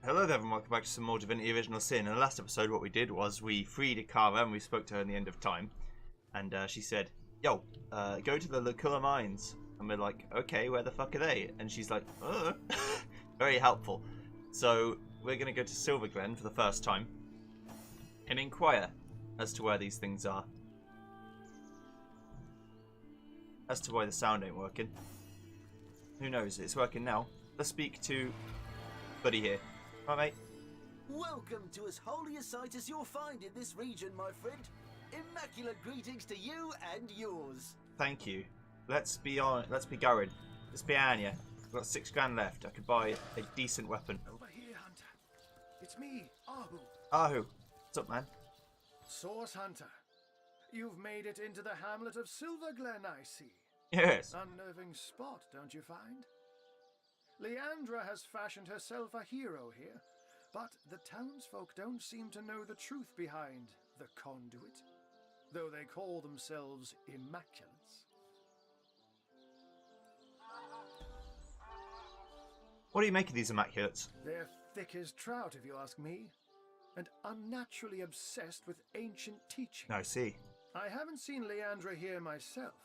Hello there and welcome back to some more Divinity Original Sin. In the last episode what we did was we freed Ikara and we spoke to her in the end of time. And she said, yo, go to the Lucula mines. And we're like, okay, where the fuck are they? And she's like, very helpful. So we're going to go to Silver Glen for the first time and inquire as to where these things are. As to why the sound ain't working. Who knows? It's working now. Let's speak to Buddy here. Hi, mate. Welcome to as holy a sight as you'll find in this region, my friend. Immaculate greetings to you and yours. Thank you. Let's be going. Let's be on ya. We've got $6 left. I could buy a decent weapon. Over here, Hunter. It's me, Ahu. Ahu. What's up, man? Source Hunter. You've made it into the hamlet of Silver Glen, I see. Yes. Unnerving spot, don't you find? Leandra has fashioned herself a hero here, but the townsfolk don't seem to know the truth behind the conduit, though they call themselves Immaculates. What do you make of these Immaculates? They're thick as trout, if you ask me, and unnaturally obsessed with ancient teaching. I see. I haven't seen Leandra here myself,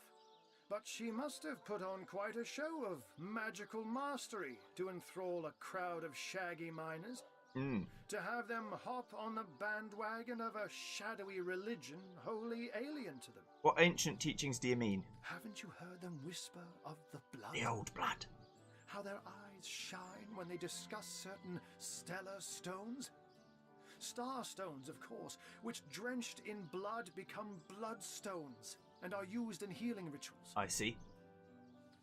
but she must have put on quite a show of magical mastery to enthrall a crowd of shaggy miners. To have them hop on the bandwagon of a shadowy religion wholly alien to them. What ancient teachings do you mean? Haven't you heard them whisper of the blood? The old blood. How their eyes shine when they discuss certain stellar stones? Star stones, of course, which drenched in blood become bloodstones and are used in healing rituals. I see.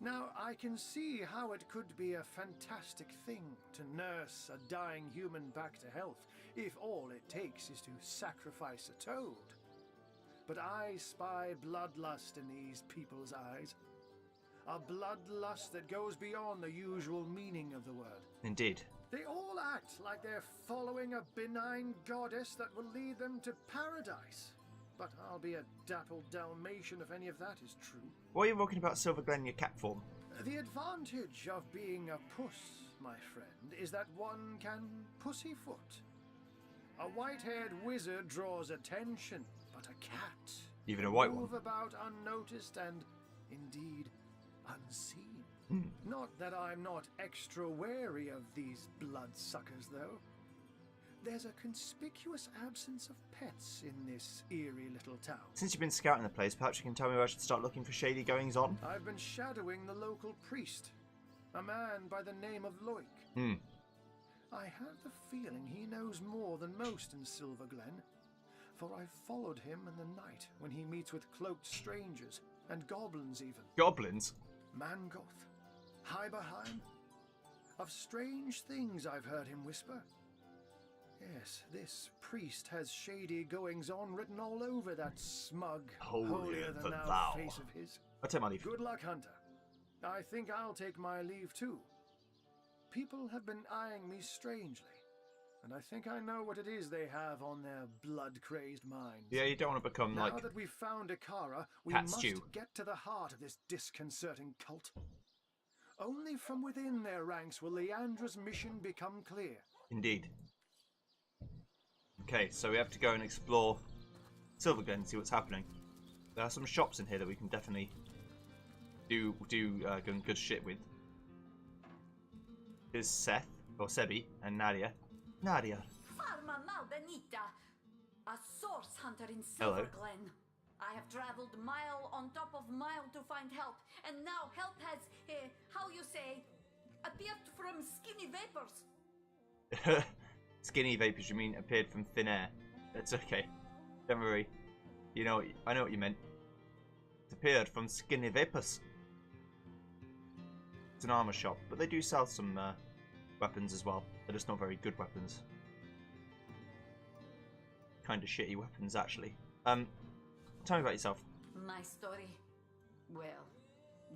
Now, I can see how it could be a fantastic thing to nurse a dying human back to health, if all it takes is to sacrifice a toad. But I spy bloodlust in these people's eyes. A bloodlust that goes beyond the usual meaning of the word. Indeed. They all act like they're following a benign goddess that will lead them to paradise. But I'll be a dappled Dalmatian if any of that is true. Why are you talking about Silver Glen in your cat form? The advantage of being a puss, my friend, is that one can pussyfoot. A white-haired wizard draws attention, but a cat Even a white one. move about unnoticed and, indeed, unseen. Not that I'm not extra wary of these bloodsuckers, though. There's a conspicuous absence of pets in this eerie little town. Since you've been scouting the place, perhaps you can tell me where I should start looking for shady goings-on? I've been shadowing the local priest, a man by the name of Loic. I have the feeling he knows more than most in Silver Glen, for I've followed him in the night when he meets with cloaked strangers, and goblins even. Goblins? Mangoth, Hyberheim. Of strange things I've heard him whisper. Yes, this priest has shady goings-on written all over that smug, holier-than-thou face of his. I'll take my leave. Good luck, Hunter. I think I'll take my leave too. People have been eyeing me strangely, and I think I know what it is they have on their blood-crazed minds. Yeah, you don't want to become Now like that we've found Ikara, we cat must stew. get to the heart of this disconcerting cult. Only from within their ranks will Leandra's mission become clear. Indeed. Okay, so we have to go and explore Silver Glen and see what's happening. There are some shops in here that we can definitely do good shit with. Here's Seth, or Sebi, and Nadia. Nadia. Farma Malbenita, a source hunter in Hello. Silver Glen. I have traveled mile on top of mile to find help, and now help has, how you say, appeared from skinny vapors. Skinny vapors, you mean appeared from thin air. That's okay. Don't worry. You know, I know what you meant. It appeared from skinny vapors. It's an armor shop, but they do sell some weapons as well. They're just not very good weapons. Kind of shitty weapons, actually. Tell me about yourself. My story? Well,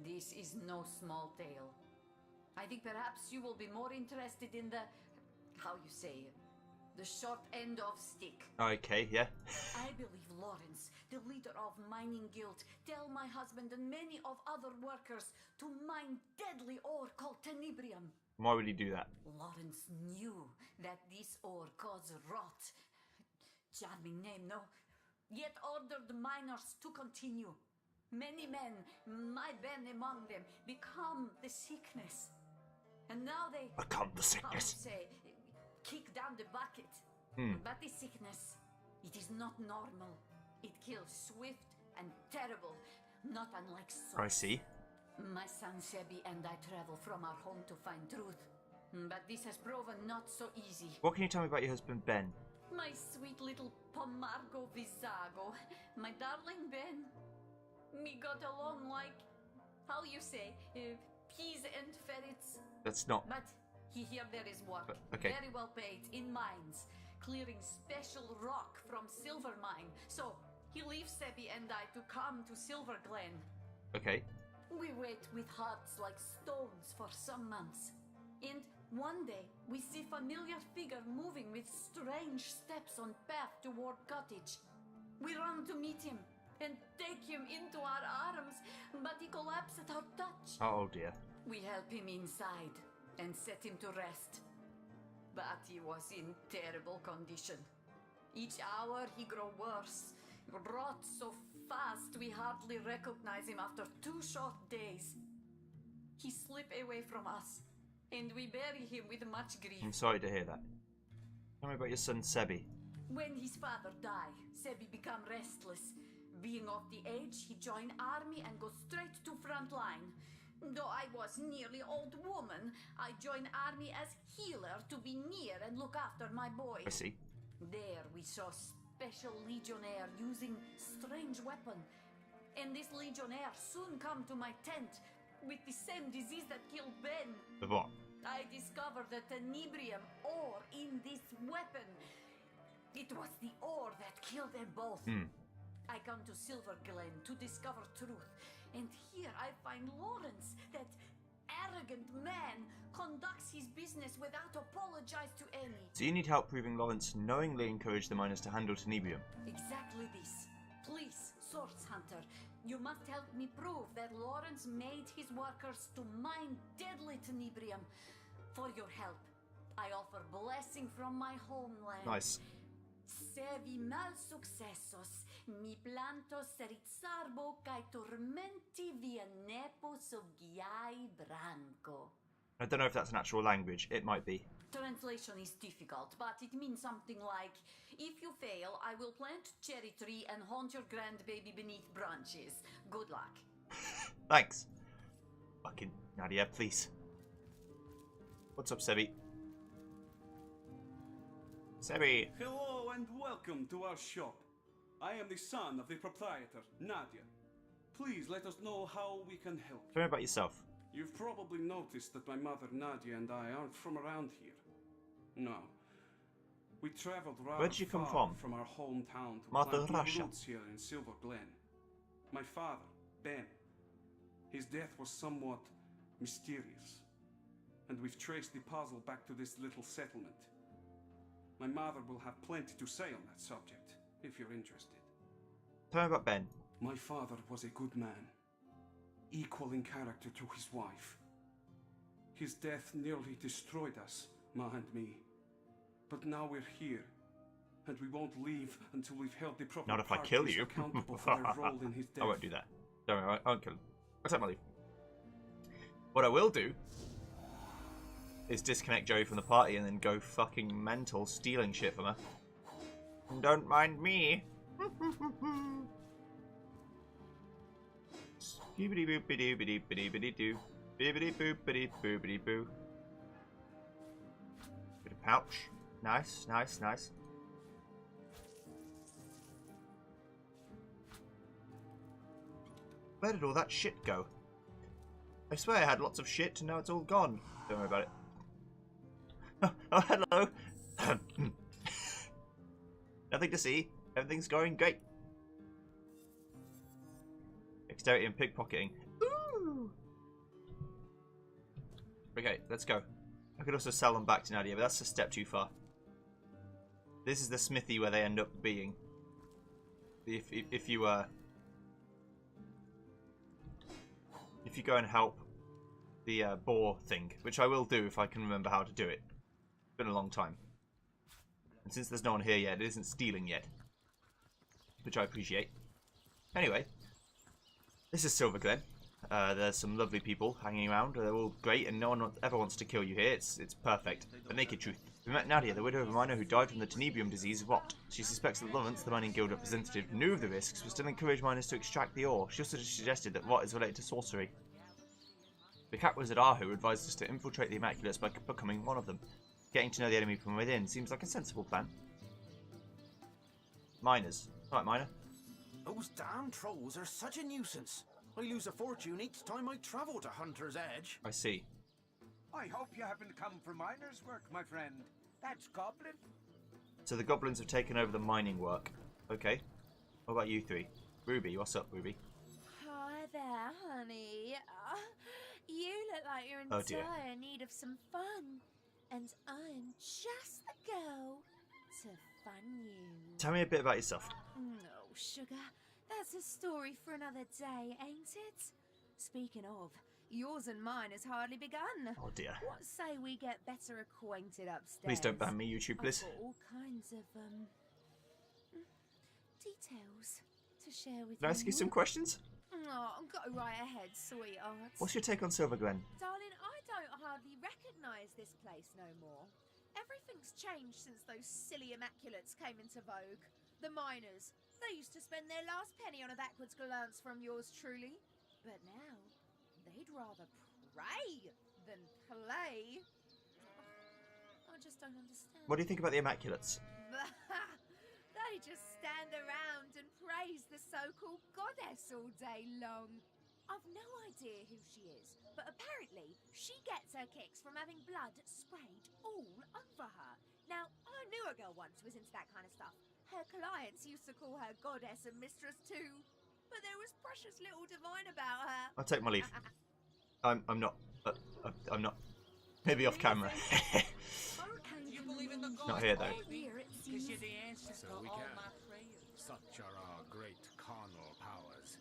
this is no small tale. I think perhaps you will be more interested in the, how you say, the short end of stick. Okay, yeah. I believe Lawrence, the leader of mining guild, tell my husband and many of other workers to mine deadly ore called tenebrium. Why would he do that? Lawrence knew that this ore caused rot. Charming name, no? Yet ordered the miners to continue. Many men, my Ben among them, become the sickness. And now they... Become the How to sickness. say, kick down the bucket. But the sickness, it is not normal. It kills swift and terrible, not unlike so. I see. My son Sebi and I travel from our home to find truth. But this has proven not so easy. What can you tell me about your husband, Ben? My sweet little Pomargo Visago. My darling Ben. We got along like, how you say, peas and ferrets. That's not... But here there is work. Okay. Very well paid, in mines. Clearing special rock from silver mine. So, he leaves Sebi and I to come to Silver Glen. Okay. We wait with hearts like stones for some months. And one day, we see familiar figure moving with strange steps on path toward cottage. We run to meet him and take him into our arms, but he collapses at our touch. Oh dear. We help him inside and set him to rest. But he was in terrible condition. Each hour he grow worse, rot so fast we hardly recognize him after 2 short days. He slip away from us, and we bury him with much grief. I'm sorry to hear that. Tell me about your son, Sebi. When his father died, Sebi become restless. Being of the age, he join army and go straight to front line. Though I was nearly old woman, I joined army as healer to be near and look after my boy. I see. There we saw special legionnaire using strange weapon. And this legionnaire soon come to my tent with the same disease that killed Ben. The what? I discovered the tenebrium ore in this weapon. It was the ore that killed them both. I come to Silver Glen to discover truth. And here I find Lawrence, that arrogant man, conducts his business without apologize to any. So you need help proving Lawrence knowingly encouraged the miners to handle tenebrium. Exactly this. Please, Source Hunter, you must help me prove that Lawrence made his workers to mine deadly tenebrium. For your help, I offer blessing from my homeland. Nice. Sevi mal successos, mi plantos rizzarbo kai tormenti via nepo soggiai branco. I don't know if that's an actual language. It might be. Translation is difficult, but it means something like, if you fail, I will plant cherry tree and haunt your grandbaby beneath branches. Good luck. Thanks. Fucking Nadia, please. What's up, Sebi? Sebi! Hello and welcome to our shop. I am the son of the proprietor, Nadia. Please let us know how we can help. Tell me about yourself. You've probably noticed that my mother Nadia and I aren't from around here. No. We traveled rather Where did you come far from? our hometown to Mother plant Russia. roots here in Silver Glen. My father, Ben, his death was somewhat mysterious. And we've traced the puzzle back to this little settlement. My mother will have plenty to say on that subject, if you're interested. Tell me about Ben. My father was a good man, equal in character to his wife. His death nearly destroyed us, Ma and me. But now we're here, and we won't leave until we've held the proper Not if I kill parties you. accountable for their role in his death. I won't do that. Don't worry, I won't kill him. I'll take my leave. What I will do is disconnect Joey from the party and then go fucking mental stealing shit from her. Don't mind me. Skibidi boopity biddy biddy biddy doo. Bibbidi boopity boopity boo. Bit of pouch. Nice, nice, nice. Where did all that shit go? I swear I had lots of shit and now it's all gone. Don't worry about it. Oh, hello. Nothing to see. Everything's going great. Dexterity and pickpocketing. Ooh. Okay, let's go. I could also sell them back to Nadia, but that's a step too far. This is the smithy where they end up being. If you go and help the boar thing, which I will do if I can remember how to do it. It's been a long time. And since there's no one here yet, it isn't stealing yet. Which I appreciate. Anyway, this is Silver Glen. There's some lovely people hanging around. They're all great, and no one ever wants to kill you here. It's perfect. The naked truth. We met Nadia, the widow of a miner who died from the tenebrium disease rot. She suspects that Lawrence, the mining guild representative, knew of the risks, but still encouraged miners to extract the ore. She also suggested that rot is related to sorcery. The cat wizard Ahu advised us to infiltrate the Immaculates by becoming one of them. Getting to know the enemy from within seems like a sensible plan. Miners. Right, miner. Those damn trolls are such a nuisance. I lose a fortune each time I travel to Hunter's Edge. I see. I hope you haven't come for miner's work, my friend. That's Goblin. So the goblins have taken over the mining work. Okay. What about you three? Ruby, what's up, Ruby? Hi there, honey. You look like you're in Oh, dear. dire need of some fun. And I'm just the girl to fun you. Tell me a bit about yourself. No, sugar. That's a story for another day, ain't it? Speaking of, yours and mine has hardly begun. Oh dear. What say we get better acquainted upstairs? Please don't ban me, YouTube, please. I've got all kinds of details to share with you. Can I ask you some questions? Oh, go right ahead, sweetheart. What's your take on Silver Glen? Darling, I don't hardly recognise this place no more. Everything's changed since those silly Immaculates came into vogue. The miners, they used to spend their last penny on a backwards glance from yours truly. But now, they'd rather pray than play. I just don't understand. What do you think about the Immaculates? They just stand around and praise the so-called goddess all day long. I've no idea who she is, but apparently she gets her kicks from having blood sprayed all over her. Now, I knew a girl once who was into that kind of stuff. Her clients used to call her goddess and mistress too, but there was precious little divine about her. I'll take my leave. I'm not. I'm not. Maybe off camera. You believe in the gods? Not here though. Because you're the answer to So we all can. my prayers. Such are our great carnal powers.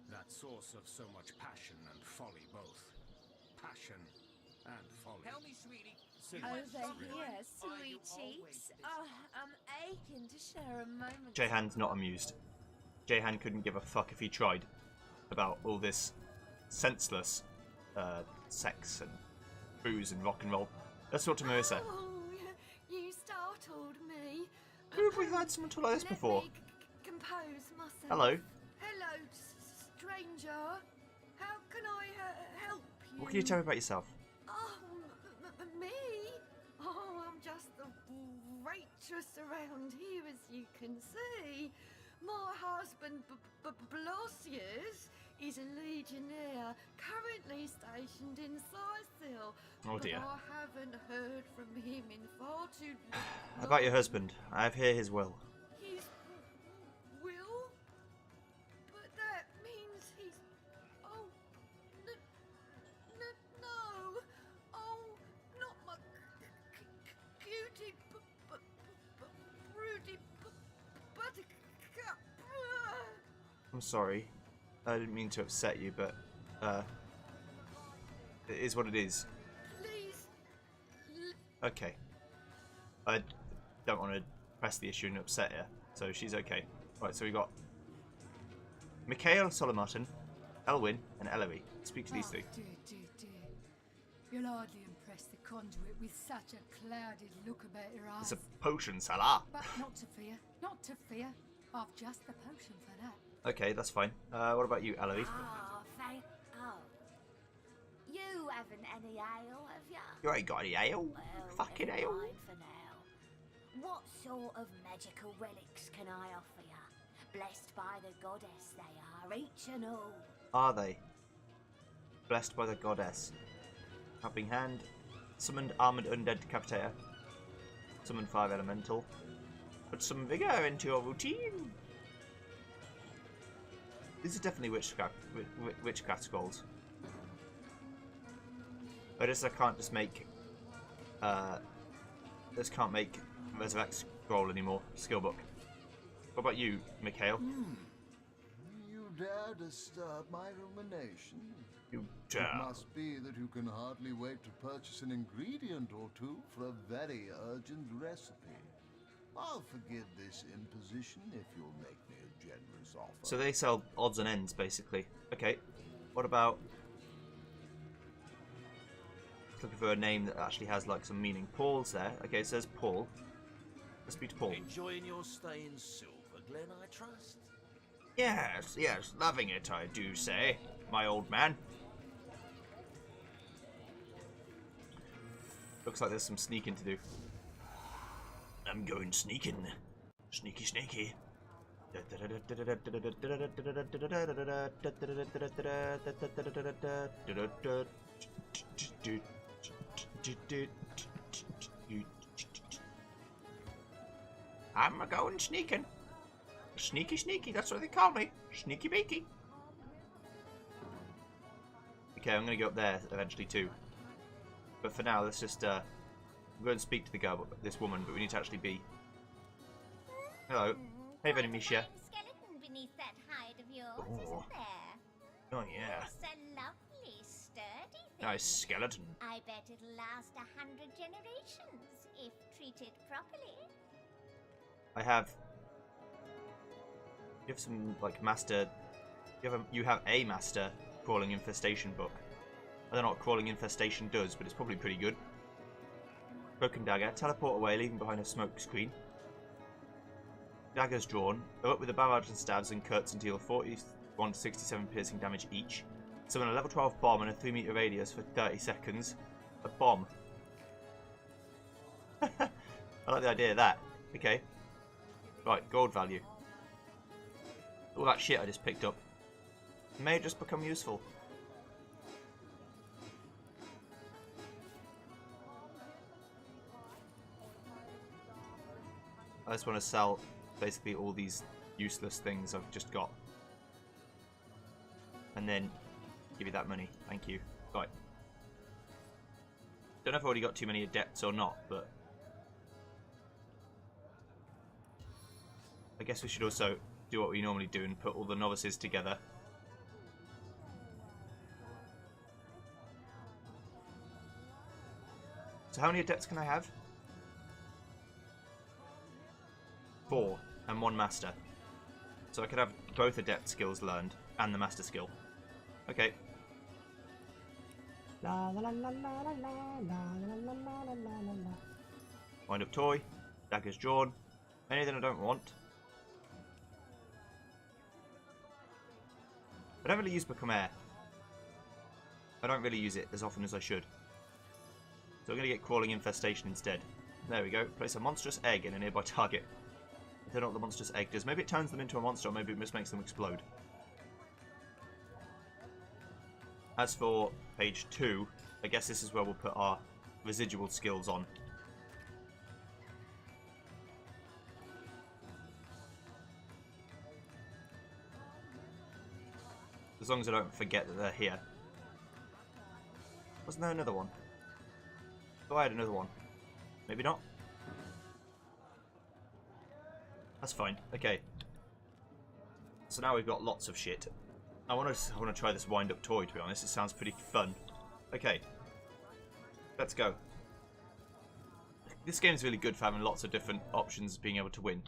That source of so much passion and folly both. Passion and folly. Tell me, sweetie. Over here, sweet cheeks. Oh, I'm aching to share a moment. Jehan's not amused. Jehan couldn't give a fuck if he tried about all this senseless sex and booze and rock and roll. Let's talk to Marissa. Oh, you startled me. Who have we heard someone talk like this before? Let me compose myself. Hello. Hello, stranger. How can I help you? What can you tell me about yourself? Oh, me? Oh, I'm just the waitress around here, as you can see. My husband, Blossius, is a legionnaire currently stationed in Sicil. Oh dear. But I haven't heard from him in far too long. How about your husband? I have here his will. His will? But that means he's... Oh, no. Oh, not my cutie, broody buttercup. I'm sorry. I didn't mean to upset you, but it is what it is. Please. Okay. I don't want to press the issue and upset her, so she's okay. Right, so we got Mikhail Solomartin, Elwyn, and Ellery. Speak to these three. Dear. You'll hardly impress the conduit with such a clouded look about her eyes. It's a potion seller. But not to fear. I've just the potion for that. Okay, that's fine. What about you, Ellery? You haven't any ale, have ya? You ain't got any ale. Well, Fucking never ale. mind for now. What sort of magical relics can I offer ya? Blessed by the goddess they are, each and all. Are they? Blessed by the goddess. Helping hand. Summoned armored undead decapitator. Summoned 5 elemental. Put some vigor into your routine. These are definitely witchcraft scrolls. I guess I can't just make can't make Resurrect scroll anymore. Skill book. What about you, Mikhail? You dare disturb my rumination? You It must be that you can hardly wait to purchase an ingredient or two for a very urgent recipe. I'll forgive this imposition if you'll make me a generous offer. So they sell odds and ends, basically. Okay. What about... Looking for a name that actually has, like, some meaning. Paul's there. Okay, it says Paul. Let's speak to Paul. Enjoying your stay in Silver, Glen, I trust? Yes, yes. Loving it, I do say. My old man. Looks like there's some sneaking to do. I'm going sneaking. Sneaky, sneaky. I'm going sneaking. Sneaky, sneaky. That's what they call me. Sneaky beaky. Okay, I'm going to go up there eventually too. But for now, let's just go and speak to the girl, this woman, but we need to actually be... Hello. Hey, Venemisha. Skeleton beneath that hide of yours, Oh. isn't there? Oh, yeah. It's a lovely, sturdy thing. Nice skeleton. I bet it'll last 100 generations if treated properly. I have... You have some, like, master... You have a master crawling infestation book. I don't know what crawling infestation does, but it's probably pretty good. Broken dagger. Teleport away, leaving behind a smoke screen. Daggers drawn. Go up with the barrage and stabs and cuts and deal 41 to 67 piercing damage each. Summon a level 12 bomb in a 3-meter radius for 30 seconds. A bomb. I like the idea of that. Okay. Right, gold value. All that shit I just picked up may just become useful. I just want to sell basically all these useless things I've just got. And then give you that money. Thank you. Right. Don't know if I've already got too many adepts or not, but... I guess we should also do what we normally do and put all the novices together. So how many adepts can I have? 4 and 1 master. So I could have both adept skills learned and the master skill. Okay. La la la la la la la la la la la. Wind up toy. Daggers drawn. Anything I don't want. I don't really use Become Air. I don't really use it as often as I should. So I'm going to get Crawling Infestation instead. There we go. Place a monstrous egg in a nearby target. I don't know what the monstrous egg does. Maybe it turns them into a monster, or maybe it just makes them explode. As for page 2, I guess this is where we'll put our residual skills on. As long as I don't forget that they're here. Wasn't there another one? Oh, I had another one. Maybe not. That's fine. Okay. So now we've got lots of shit. I want to try this wind-up toy, to be honest. It sounds pretty fun. Okay. Let's go. This game's really good for having lots of different options being able to win.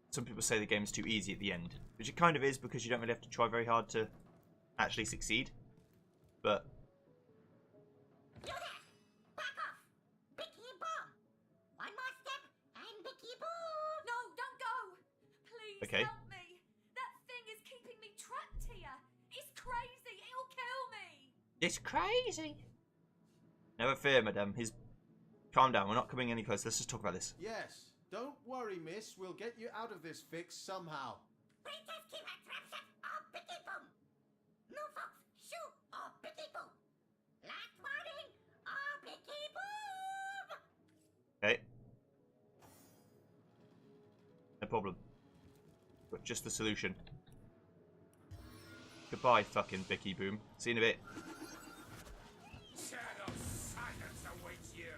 Some people say the game's too easy at the end, which it kind of is because you don't really have to try very hard to actually succeed. But... You there! Back off! Bicky bomb! One more step and Bicky boom! No, don't go! Please Okay. help me! That thing is keeping me trapped here! It's crazy! It'll kill me! It's crazy! Never fear, madame. He's... Calm down, we're not coming any closer. Let's just talk about this. Yes. Don't worry, miss. We'll get you out of this fix somehow. Princess Kima Trapshot or Bicky boom! No fox, shoot or Bicky boom! Last warning or Bicky boom! Okay. No problem. But just the solution. Goodbye, fucking Bicky Boom. See you in a bit. Shadow silence awaits you.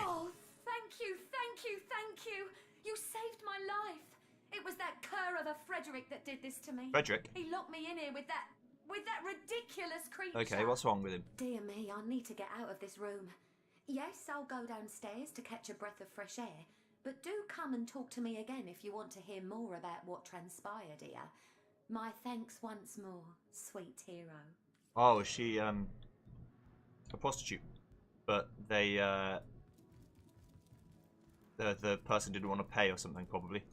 Oh, thank you, thank you, thank you! You saved my life! It was that cur of a Frederick that did this to me. Frederick? He locked me in here with that... With that ridiculous creature. Okay, what's wrong with him? Dear me, I need to get out of this room. Yes, I'll go downstairs to catch a breath of fresh air, but do come and talk to me again if you want to hear more about what transpired here. My thanks once more, sweet hero. Oh, is she a prostitute? But they the person didn't want to pay or something, probably.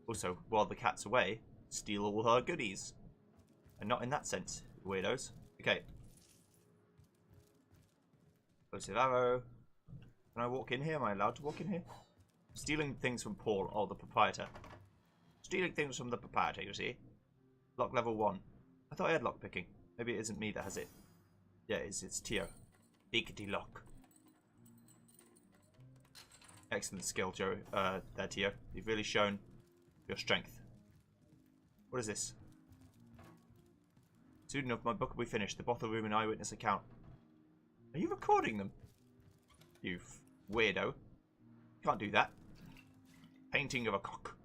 Also, while the cat's away, steal all her goodies. And not in that sense, weirdos. Okay. Explosive arrow. Can I walk in here? Am I allowed to walk in here? Stealing things from Paul, or the proprietor. Stealing things from the proprietor, you see. Lock level 1. I thought I had lock picking. Maybe it isn't me that has it. Yeah, it's Tio. Beakety lock. Excellent skill, Joe. There, Tio. You've really shown your strength. What is this? Soon enough, my book will be finished. The brothel room and eyewitness account. Are you recording them? You weirdo. Can't do that. Painting of a cock.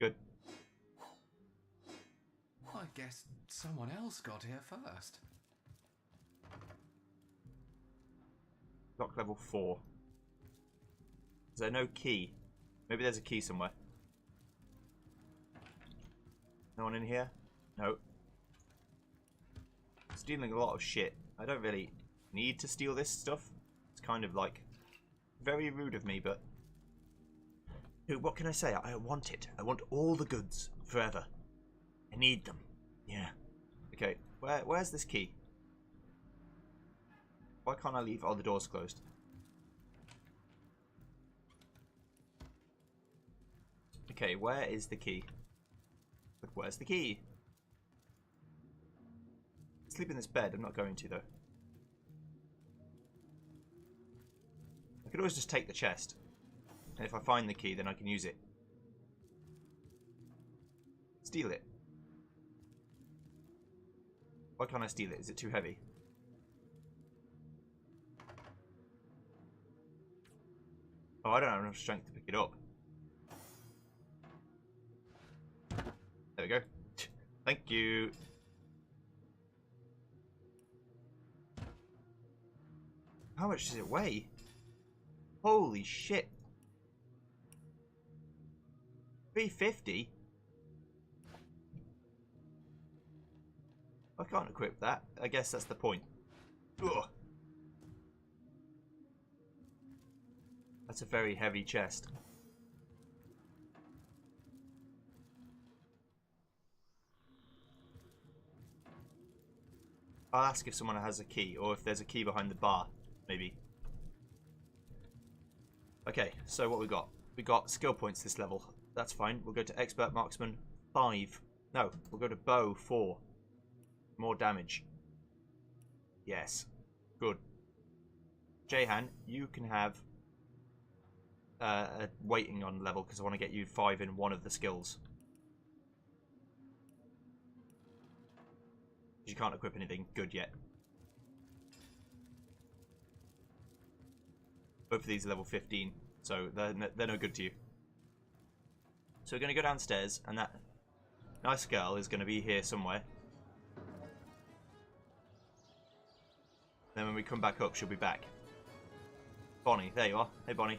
Good. I guess someone else got here first. Lock level 4. Is there no key? Maybe there's a key somewhere. No one in here? No. Stealing a lot of shit. I don't really need to steal this stuff. It's kind of like very rude of me, but dude, what can I say? I want it. I want all the goods forever. I need them. Yeah. Okay, where's this key? Why can't I leave? Oh, the door's closed. Okay, where is the key? Look, where's the key? Sleep in this bed. I'm not going to, though. I could always just take the chest. And if I find the key, then I can use it. Steal it. Why can't I steal it? Is it too heavy? Oh, I don't have enough strength to pick it up. There we go. Thank you. How much does it weigh? Holy shit. 350? I can't equip that. I guess that's the point. Ugh. That's a very heavy chest. I'll ask if someone has a key, or if there's a key behind the bar, maybe. Okay, so what we got? We got skill points this level. That's fine. We'll go to Expert Marksman 5. No, we'll go to Bow 4. More damage. Yes. Good. Jahan, you can have a waiting on level because I want to get you 5 in one of the skills. You can't equip anything good yet. Both of these are level 15, so they're no good to you. So we're going to go downstairs, and that nice girl is going to be here somewhere. Then when we come back up, she'll be back. Bonnie, there you are. Hey, Bonnie.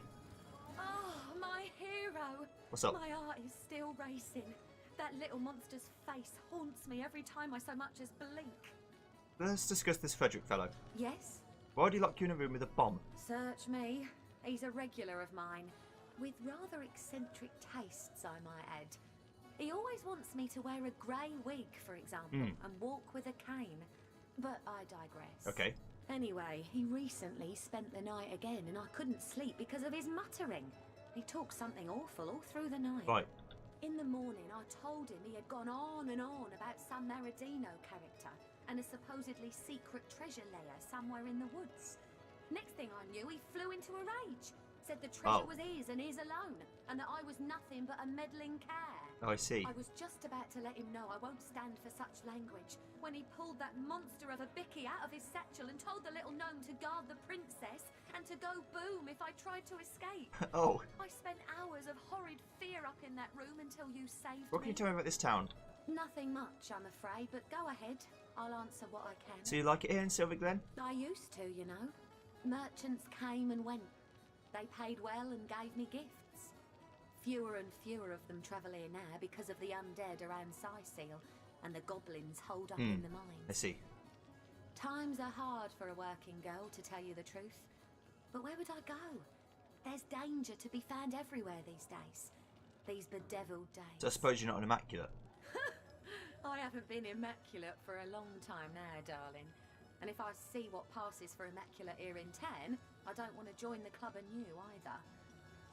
Oh, my hero. What's up? My heart is still racing. That little monster's face haunts me every time I so much as blink. Let's discuss this Frederick fellow. Yes? Why do you lock you in a room with a bomb? Search me. He's a regular of mine. With rather eccentric tastes, I might add. He always wants me to wear a grey wig, for example, and walk with a cane. But I digress. Okay. Anyway, he recently spent the night again, and I couldn't sleep because of his muttering. He talked something awful all through the night. Right. In the morning, I told him he had gone on and on about some Maradino character and a supposedly secret treasure lair somewhere in the woods. Next thing I knew, he flew into a rage. Said the treasure was his and his alone, and that I was nothing but a meddling care. Oh, I see. I was just about to let him know I won't stand for such language when he pulled that monster of a bicky out of his satchel and told the little gnome to guard the princess and to go boom if I tried to escape. Oh. I spent hours of horrid fear up in that room until you saved What can you tell me about this town? Nothing much, I'm afraid, but go ahead. I'll answer what I can. So you like it here in Silver Glen? I used to, you know. Merchants came and went. They paid well and gave me gifts. Fewer and fewer of them travel here now because of the undead around Seal and the goblins holed up in the mines. I see. Times are hard for a working girl, to tell you the truth. But where would I go? There's danger to be found everywhere these days. These bedeviled days. So I suppose you're not an immaculate. I haven't been immaculate for a long time now, darling. And if I see what passes for immaculate here in town, I don't want to join the club anew either.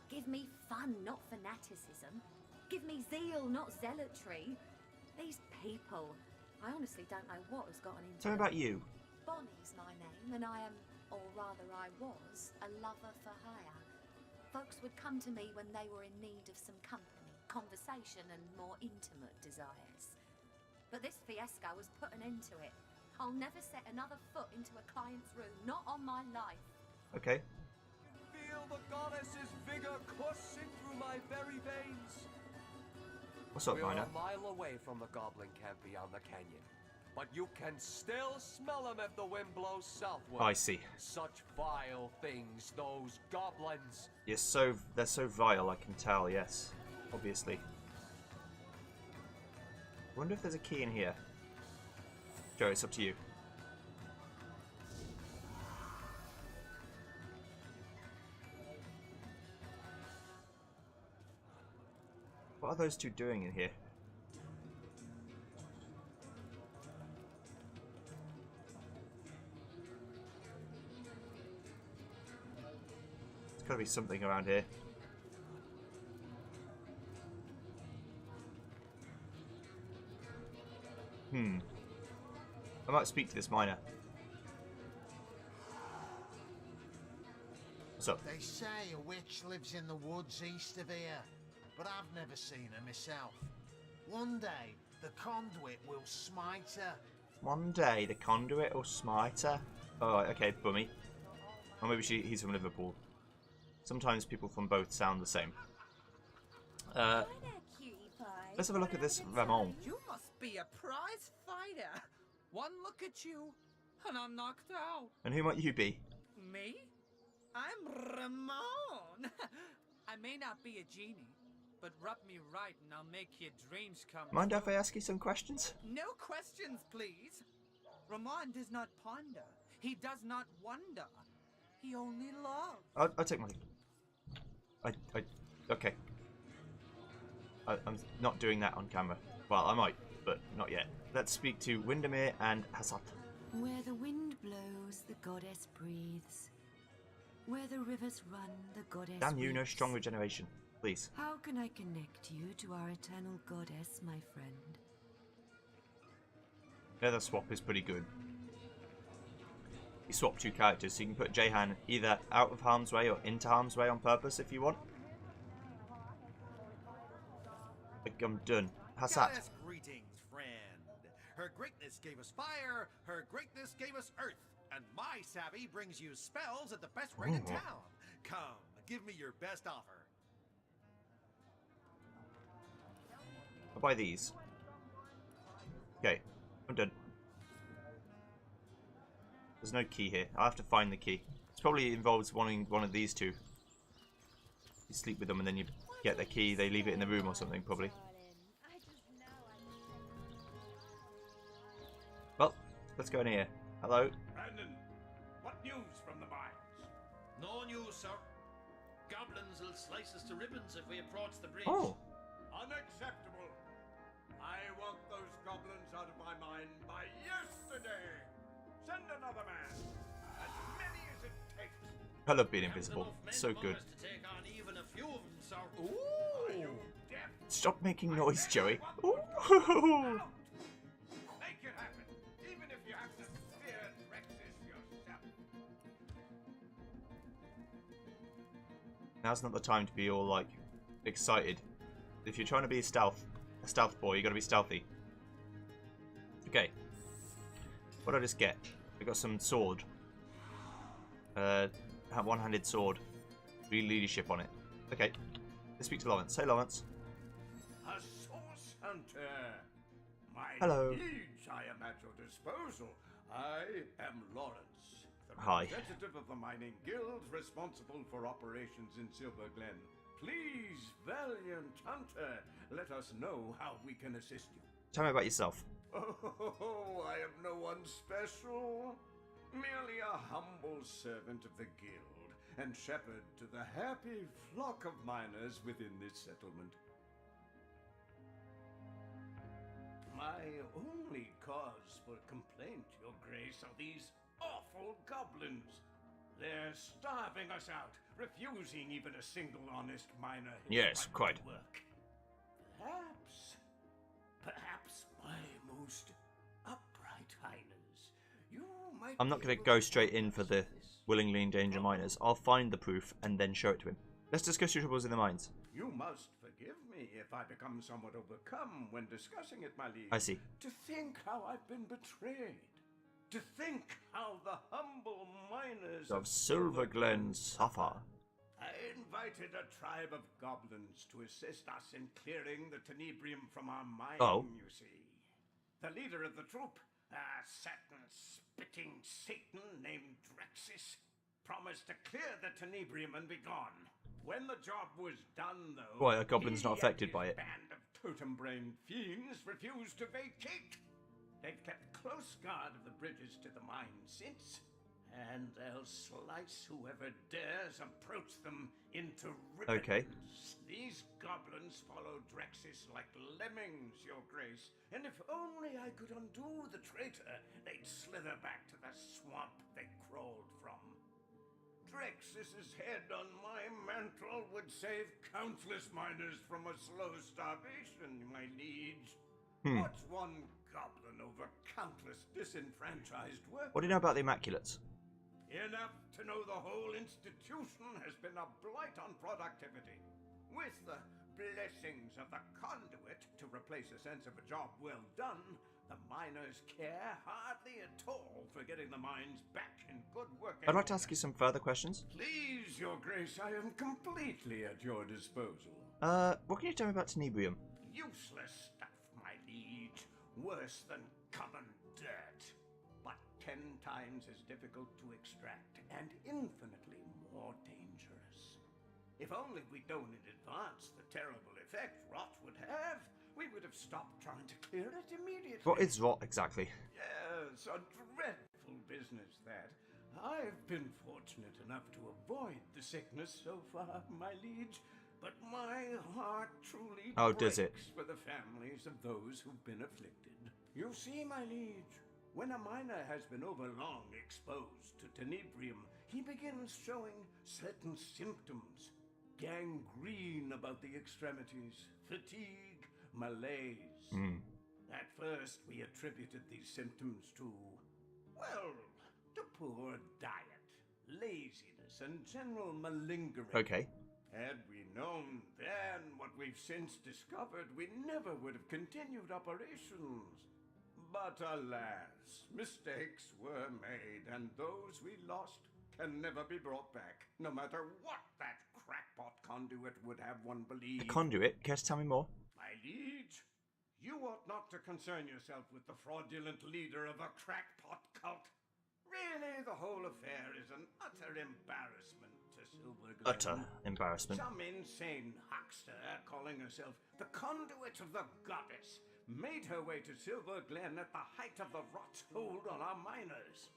Give me fun, not fanaticism. Give me zeal, not zealotry. These people, I honestly don't know what has gotten into Tell me about you. Bonnie's my name, and I am, or rather I was, a lover for hire. Folks would come to me when they were in need of some company, conversation, and more intimate desires. But this fiasco has put an end to it. I'll never set another foot into a client's room, not on my life. Okay. Feel the goddess's vigor coursing through my very veins. What's up, We're Miner? a mile away from the goblin camp beyond the canyon, but you can still smell them if the wind blows southward. I see. Such vile things, those goblins. Yes, they're so vile, I can tell, yes. Obviously. I wonder if there's a key in here. Joe, it's up to you. What are those two doing in here? There's gotta be something around here. I might speak to this miner. What's up? They say a witch lives in the woods east of here, but I've never seen her myself. One day, the conduit will smite her. One day, the conduit will smite her. Oh, okay, bummy. Or maybe he's from Liverpool. Sometimes people from both sound the same. Let's have a look at this Ramon. You must be a prize fighter. One look at you, and I'm knocked out. And who might you be? Me? I'm Ramon. I may not be a genie, but rub me right and I'll make your dreams come true. Mind if I ask you some questions? No questions, please. Ramon does not ponder. He does not wonder. He only loves. I'll take my... Okay. I'm not doing that on camera. Well, I might, but not yet. Let's speak to Windermere and Hassat. Where the wind blows, the goddess breathes. Where the rivers run, the goddess Damn you, no weeps. strong regeneration. Please. How can I connect you to our eternal goddess, my friend? Yeah, the swap is pretty good. You swap two characters, so you can put Jahan either out of harm's way or into harm's way on purpose if you want. I'm done. Hassat. Goddess greetings, friend. Her greatness gave us fire, her greatness gave us earth, and my savvy brings you spells at the best rate in town. Come, give me your best offer. I'll buy these. Okay, I'm done. There's no key here. I'll have to find the key. It probably involves wanting one of these two. You sleep with them and then you get the key, they leave it in the room or something, probably. Well, let's go in here. Hello. Brandon, what news from the mines? No news, sir. Goblins will slice us to ribbons if we approach the bridge. Oh. Unacceptable. I want those goblins out of my mine by yesterday. Send another man. As many as it takes. I love being invisible. It's so good. To take on even a few of them, sir. Ooh. Stop making noise, Joey. Ooh. Make it happen, even if you have to fear Rexes yourself. Now's not the time to be all like excited. If you're trying to be stealth, a stealth boy. You got to be stealthy. Okay. What did I just get? I got some sword. Have one-handed sword. Read leadership on it. Okay. Let's speak to Lawrence. Hey, Lawrence. A source hunter. My Hello. liege, I am at your disposal. I am Lawrence, the Hi. representative of the mining guild responsible for operations in Silver Glen. Please, valiant hunter, let us know how we can assist you. Tell me about yourself. Oh, I am no one special. Merely a humble servant of the guild and shepherd to the happy flock of miners within this settlement. My only cause for complaint, Your Grace, are these awful goblins. They're starving us out, refusing even a single honest miner his Yes, right quite. to work. Perhaps, my most upright highness, you might I'm not be going to able go straight in for the willingly endanger miners. I'll find the proof and then show it to him. Let's discuss your troubles in the mines. You must forgive me if I become somewhat overcome when discussing it, my liege. I see. To think how I've been betrayed. To think how the humble miners Of Silver Glen suffer. I invited a tribe of goblins to assist us in clearing the tenebrium from our mine, you see. The leader of the troop, a certain spitting Satan named Drexis, promised to clear the tenebrium and be gone. When the job was done, though, Why, a goblin's not affected by it? a band of totem-brained fiends refused to vacate. They've kept close guard of the bridges to the mine since, and they'll slice whoever dares approach them into ribbons. Okay. These goblins follow Drexis like lemmings, Your Grace, and if only I could undo the traitor, they'd slither back to the swamp they crawled from. Drexis's head on my mantle would save countless miners from a slow starvation, my liege. What's one goblin over countless disenfranchised workers? What do you know about the Immaculates? Enough to know the whole institution has been a blight on productivity. With the blessings of the conduit to replace a sense of a job well done, the miners care hardly at all for getting the mines back in good working I'd like to order. ask you some further questions. Please, Your Grace, I am completely at your disposal. What can you tell me about tenebrium? Useless stuff, my liege. Worse than common dirt. But 10 times as difficult to extract and infinitely more dangerous. If only we'd known in advance the terrible effect rot would have, we would have stopped trying to clear it immediately. What is rot exactly? Yes, a dreadful business that. I've been fortunate enough to avoid the sickness so far, my liege, but my heart truly Does it? breaks for the families of those who've been afflicted. You see, my liege, when a miner has been overlong exposed to tenebrium, he begins showing certain symptoms. Gangrene about the extremities, fatigue, malaise. At first, we attributed these symptoms to, well, to poor diet, laziness, and general malingering. Okay. Had we known then what we've since discovered, we never would have continued operations. But alas, mistakes were made, and those we lost can never be brought back, no matter what that crackpot conduit would have one believe. A conduit? Care to tell me more? My liege, you ought not to concern yourself with the fraudulent leader of a crackpot cult. Really, the whole affair is an utter embarrassment to Silver Glen. Utter embarrassment. Some insane huckster calling herself the conduit of the goddess made her way to Silver Glen at the height of the rot's hold on our miners.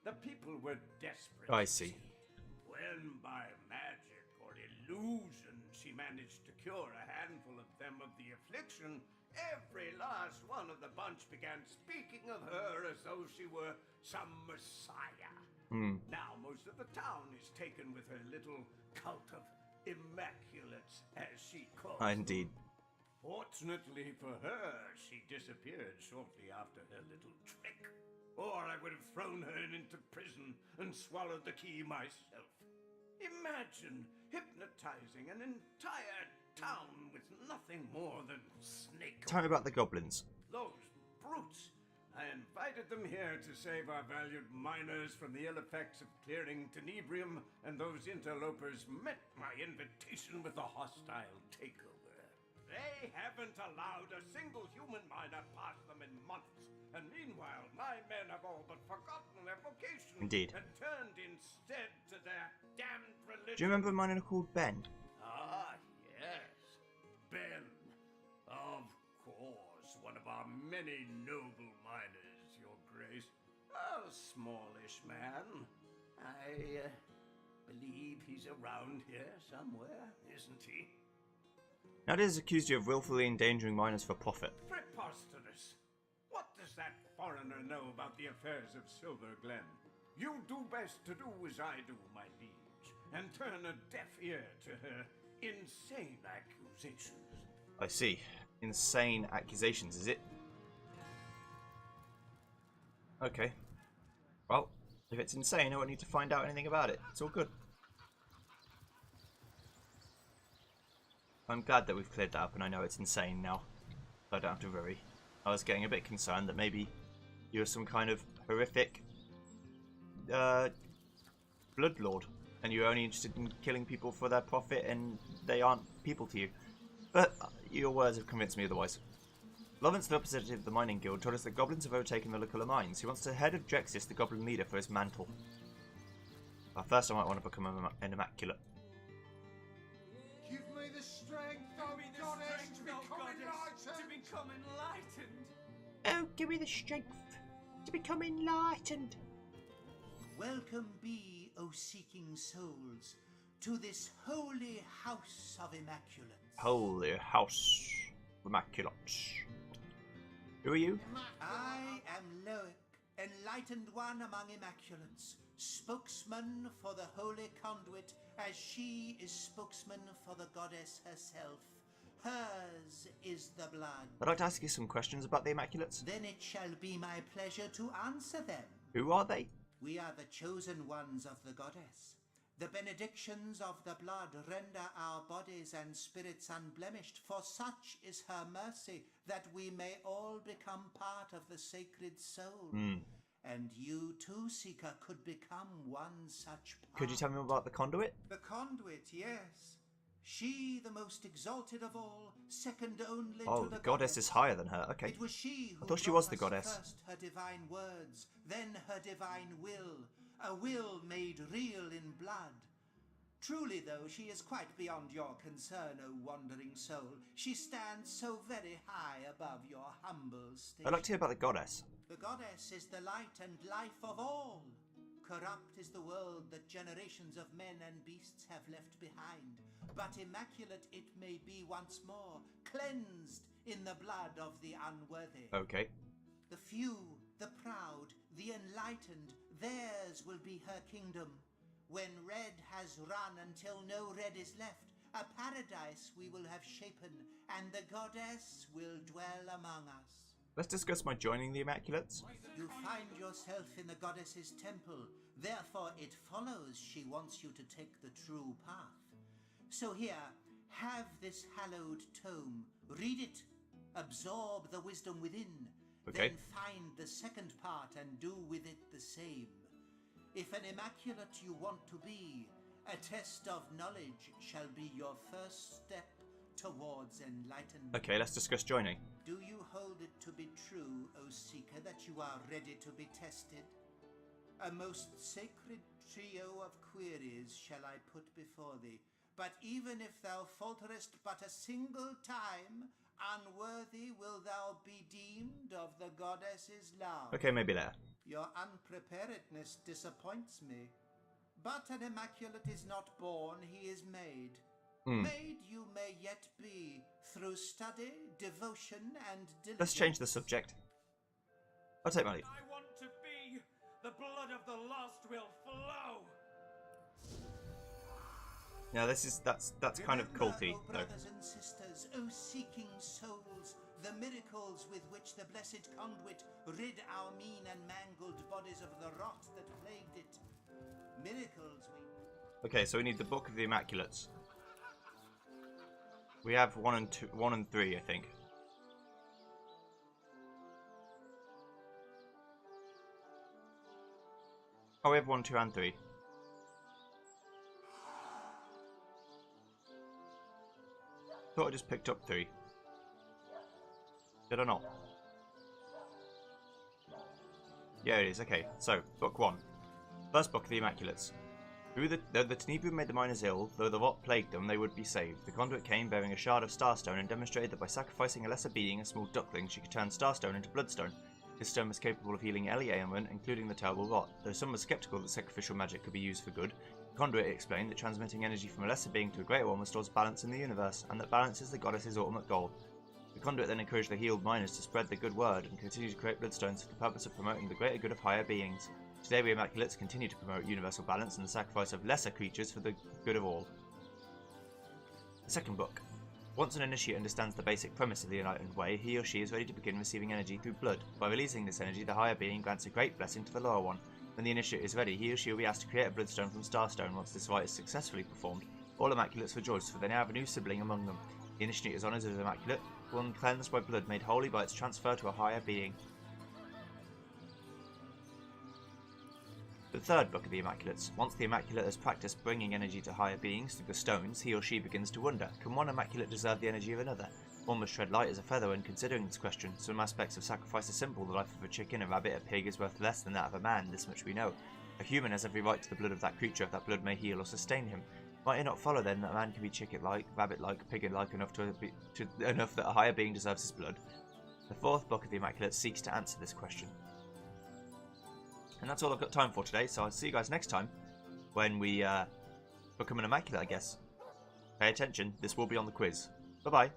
The people were desperate. I see. When by magic or illusion she managed to cure a handful of them of the affliction, every last one of the bunch began speaking of her as though she were some messiah. Now most of the town is taken with her little cult of immaculates, as she calls them. Indeed. Fortunately for her, she disappeared shortly after her little trick. Or I would have thrown her into prison and swallowed the key myself. Imagine hypnotizing an entire town with nothing more than snake. Tell me about the goblins. Those brutes! I invited them here to save our valued miners from the ill effects of clearing Tenebrium, and those interlopers met my invitation with a hostile takeover. They haven't allowed a single human miner past them in months, and meanwhile my men have all but forgotten their vocation. Indeed. And turned instead to their damned religion. Do you remember a miner called Ben? Ah, yes. Ben. Of course, one of our many noble miners, Your Grace. A smallish man. I believe he's around here somewhere, isn't he? Now it is accused you of willfully endangering miners for profit. Preposterous. What does that foreigner know about the affairs of Silver Glen? You do best to do as I do, my liege, and turn a deaf ear to her insane accusations. I see. Insane accusations, is it? Okay. Well, if it's insane, I won't need to find out anything about it. It's all good. I'm glad that we've cleared that up and I know it's insane now. I don't have to worry. I was getting a bit concerned that maybe you're some kind of horrific bloodlord and you're only interested in killing people for their profit and they aren't people to you. But your words have convinced me otherwise. Lovins, the representative of the mining guild, told us that goblins have overtaken the Lucula mines. He wants to head of Drexis, the goblin leader, for his mantle. First I might want to become an immaculate. Give me the strength, oh goddess, to become enlightened. Oh, give me the strength to become enlightened. Welcome be, O seeking souls, to this holy house of immaculates. Holy house of immaculates. Who are you? I am Loic, enlightened one among immaculates, spokesman for the holy conduit, as she is spokesman for the goddess herself. Hers is the blood. I'd like to ask you some questions about the immaculates. Then it shall be my pleasure to answer them. Who are they? We are the chosen ones of the goddess. The benedictions of the blood render our bodies and spirits unblemished, for such is her mercy, that we may all become part of the sacred soul. And you too, Seeker, could become one such part. Could you tell me about the conduit? The conduit, yes. She, the most exalted of all, second only to the goddess is higher than her. Okay. It was she who I thought she was the brought us goddess. First her divine words, then her divine will, a will made real in blood. Truly, though, she is quite beyond your concern, O wandering soul. She stands so very high above your humble station. I'd like to hear about the goddess. The goddess is the light and life of all. Corrupt is the world that generations of men and beasts have left behind, but immaculate it may be once more, cleansed in the blood of the unworthy. Okay. The few, the proud, the enlightened, theirs will be her kingdom. When red has run until no red is left, a paradise we will have shapen, and the goddess will dwell among us. Let's discuss my joining the Immaculates. You find yourself in the goddess's temple, therefore it follows she wants you to take the true path. So here, have this hallowed tome, read it, absorb the wisdom within, Okay. then find the second part and do with it the same. If an immaculate you want to be, a test of knowledge shall be your first step towards enlightenment. Okay, let's discuss joining. Do you hold it to be true, O Seeker, that you are ready to be tested? A most sacred trio of queries shall I put before thee, but even if thou falterest but a single time, unworthy will thou be deemed of the goddess's love. Okay, maybe there. Your unpreparedness disappoints me. But an immaculate is not born, he is made. Made you may yet be, through study, devotion, and diligence. Let's change the subject. I'll take my leave. I want to be. The blood of the lost will flow. Now that's kind of culty, O though. brothers and sisters, O seeking souls, the miracles with which the blessed conduit rid our mean and mangled bodies of the rot that plagued it. Miracles we... Okay, so we need the Book of the Immaculates. We have 1 and 2, 1 and 3, I think. Oh, we have 1, 2, and 3. Thought I just picked up 3. Did I not? Yeah, it is. Okay, so, book 1. First book of the Immaculates. Though the Tenebrium made the miners ill, though the rot plagued them, they would be saved. The conduit came bearing a shard of starstone and demonstrated that by sacrificing a lesser being, a small duckling, she could turn starstone into bloodstone. This stone was capable of healing any ailment, including the terrible rot. Though some were skeptical that sacrificial magic could be used for good, the conduit explained that transmitting energy from a lesser being to a greater one restores balance in the universe, and that balance is the goddess's ultimate goal. The conduit then encouraged the healed miners to spread the good word and continue to create bloodstones for the purpose of promoting the greater good of higher beings. Today we Immaculates continue to promote universal balance and the sacrifice of lesser creatures for the good of all. The second book. Once an initiate understands the basic premise of the Enlightened Way, he or she is ready to begin receiving energy through blood. By releasing this energy, the higher being grants a great blessing to the lower one. When the initiate is ready, he or she will be asked to create a bloodstone from starstone. Once this rite is successfully performed, all Immaculates rejoice, for they now have a new sibling among them. The initiate is honoured as an Immaculate, one cleansed by blood made holy by its transfer to a higher being. The third book of the Immaculates. Once the Immaculate has practiced bringing energy to higher beings through the stones, he or she begins to wonder, can one Immaculate deserve the energy of another? One must tread light as a feather when considering this question. Some aspects of sacrifice are simple. The life of a chicken, a rabbit, a pig is worth less than that of a man, this much we know. A human has every right to the blood of that creature if that blood may heal or sustain him. Might it not follow then that a man can be chicken-like, rabbit-like, pig-like enough enough that a higher being deserves his blood? The fourth book of the Immaculates seeks to answer this question. And that's all I've got time for today, so I'll see you guys next time when we become an Immaculate, I guess. Pay attention, this will be on the quiz. Bye-bye.